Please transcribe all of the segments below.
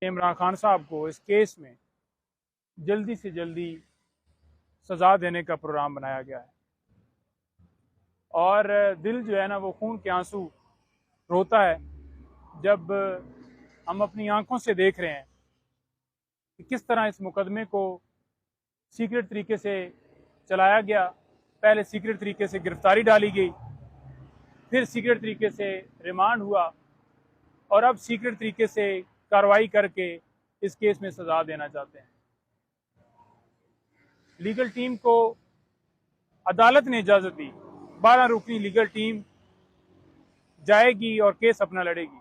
इमरान खान साहब को इस केस में जल्दी से जल्दी सज़ा देने का प्रोग्राम बनाया गया है। और दिल जो है ना वो खून के आंसू रोता है जब हम अपनी आंखों से देख रहे हैं कि किस तरह इस मुकदमे को सीक्रेट तरीके से चलाया गया। पहले सीक्रेट तरीके से गिरफ्तारी डाली गई, फिर सीक्रेट तरीके से रिमांड हुआ और अब सीक्रेट तरीके से कार्रवाई करके इस केस में सज़ा देना चाहते हैं। लीगल टीम को अदालत ने इजाज़त दी, 12 रुकनी लीगल टीम जाएगी और केस अपना लड़ेगी।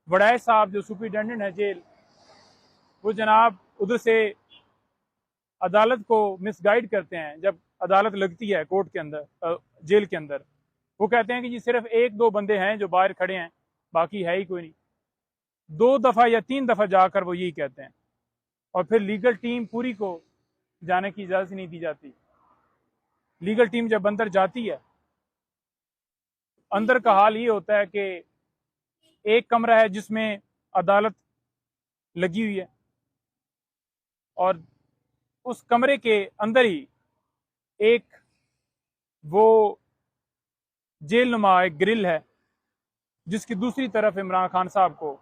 वड़ाई साहब जो सुपरिटेंडेंट है जेल, वो जनाब उधर से अदालत को मिसगाइड करते हैं। जब अदालत लगती है कोर्ट के अंदर, जेल के अंदर, वो कहते हैं कि जी सिर्फ 1-2 बंदे हैं जो बाहर खड़े हैं, बाकी है ही कोई नहीं। 2 दफ़ा या 3 दफ़ा जाकर वो यही कहते हैं और फिर लीगल टीम पूरी को जाने की इजाज़त नहीं दी जाती। लीगल टीम जब अंदर जाती है, अंदर का हाल ये होता है कि एक कमरा है जिसमें अदालत लगी हुई है और उस कमरे के अंदर ही एक वो जेल नुमा एक ग्रिल है जिसकी दूसरी तरफ इमरान खान साहब को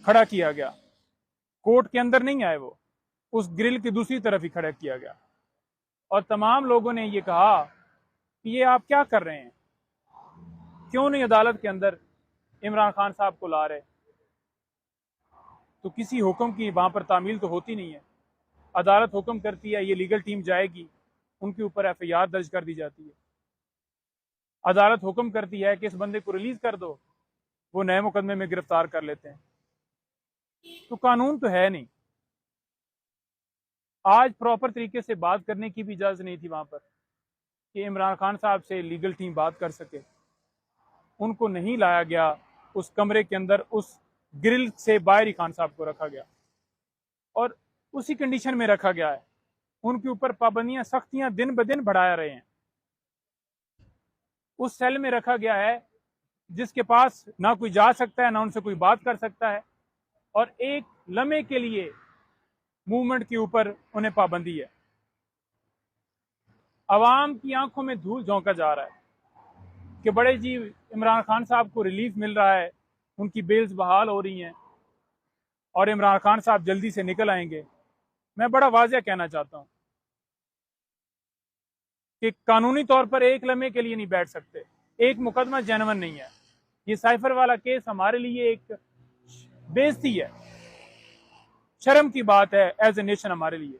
खड़ा किया गया। कोर्ट के अंदर नहीं आए, वो उस ग्रिल की दूसरी तरफ ही खड़ा किया गया और तमाम लोगों ने ये कहा कि ये आप क्या कर रहे हैं, क्यों नहीं अदालत के अंदर इमरान खान साहब को ला रहे। तो किसी हुक्म की वहां पर तामील तो होती नहीं है। अदालत हुक्म करती है, ये लीगल टीम जाएगी, उनके ऊपर एफआईआर दर्ज कर दी जाती है। अदालत हुक्म करती है कि इस बंदे को रिलीज कर दो, वो नए मुकदमे में गिरफ्तार कर लेते हैं। तो कानून तो है नहीं। आज प्रॉपर तरीके से बात करने की भी इजाजत नहीं थी वहां पर कि इमरान खान साहब से लीगल टीम बात कर सके। उनको नहीं लाया गया उस कमरे के अंदर, उस ग्रिल से बाहर ही खान साहब को रखा गया और उसी कंडीशन में रखा गया है। उनके ऊपर पाबंदियां, सख्तियां दिन ब दिन बढ़ा रहे हैं। उस सेल में रखा गया है जिसके पास ना कोई जा सकता है, ना उनसे कोई बात कर सकता है और एक लम्हे के लिए मूवमेंट के ऊपर उन्हें पाबंदी है। आवाम की आंखों में धूल झोंका जा रहा है कि बड़े जी इमरान खान साहब को रिलीफ मिल रहा है, उनकी बेल्स बहाल हो रही हैं और इमरान खान साहब जल्दी से निकल आएंगे। मैं बड़ा वाज़ेह कहना चाहता हूं कि कानूनी तौर पर एक लम्हे के लिए नहीं बैठ सकते। एक मुकदमा जेन्युइन नहीं है। ये साइफर वाला केस हमारे लिए एक बेइज्जती है, शर्म की बात है एज ए नेशन हमारे लिए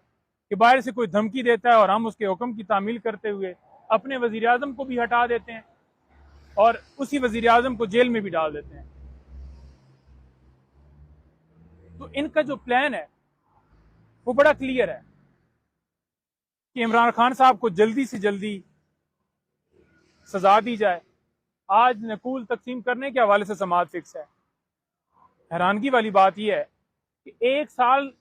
कि बाहर से कोई धमकी देता है और हम उसके हुक्म की तामील करते हुए अपने वजीर आजम को भी हटा देते हैं और उसी वजीर आजम को जेल में भी डाल देते हैं। तो इनका जो प्लान है वो बड़ा क्लियर है कि इमरान खान साहब को जल्दी से जल्दी सजा दी जाए। आज नकूल तकसीम करने के हवाले से समाज फिक्स है। हैरानगी वाली बात यह है कि 1 साल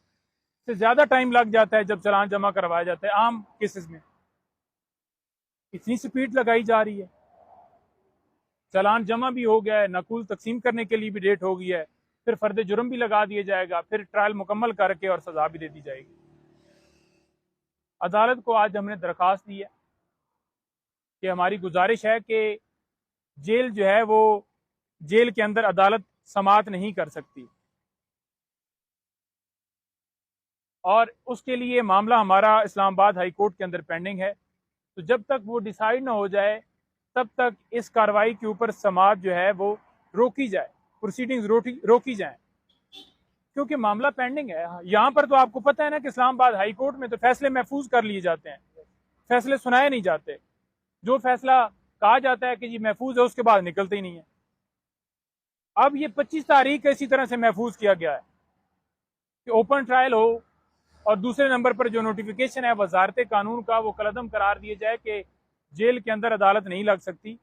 से ज्यादा टाइम लग जाता है जब चालान जमा करवाया जाता है। आम केसेस में इतनी स्पीड लगाई जा रही है, चालान जमा भी हो गया है, नकूल तकसीम करने के लिए भी डेट हो गई है, फिर फर्द जुर्म भी लगा दिया जाएगा, फिर ट्रायल मुकम्मल करके और सजा भी दे दी जाएगी। अदालत को आज हमने दरखास्त दी है कि हमारी गुजारिश है कि जेल जो है वो जेल के अंदर अदालत समाअत नहीं कर सकती और उसके लिए मामला हमारा इस्लामाबाद हाई कोर्ट के अंदर पेंडिंग है। तो जब तक वो डिसाइड ना हो जाए तब तक इस कार्रवाई के ऊपर समाअत जो है वो रोकी जाए, प्रोसीडिंग्स रोकी जाए, क्योंकि मामला पेंडिंग है। यहाँ पर तो आपको पता है ना कि इस्लामाबाद हाई कोर्ट में तो फैसले महफूज कर लिए जाते हैं, फैसले सुनाए नहीं जाते। जो फैसला कहा जाता है कि जी महफूज है, उसके बाद निकलते ही नहीं है। अब ये 25 तारीख इसी तरह से महफूज किया गया है कि ओपन ट्रायल हो और दूसरे नंबर पर जो नोटिफिकेशन है वजारत कानून का, वो कलअदम करार दिए जाए कि जेल के अंदर अदालत नहीं लग सकती।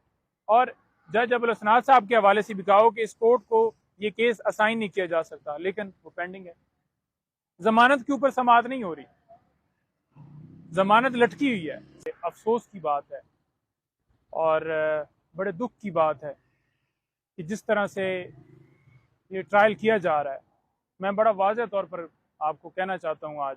और जज अबुल हसनात साहब के हवाले से भी कहा हो कि इस कोर्ट को ये केस असाइन नहीं किया जा सकता, लेकिन वो पेंडिंग है। जमानत के ऊपर समाअत नहीं हो रही, जमानत लटकी हुई है। अफसोस की बात है और बड़े दुख की बात है कि जिस तरह से ये ट्रायल किया जा रहा है। मैं बड़ा वाज़ेह तौर पर आपको कहना चाहता हूँ आज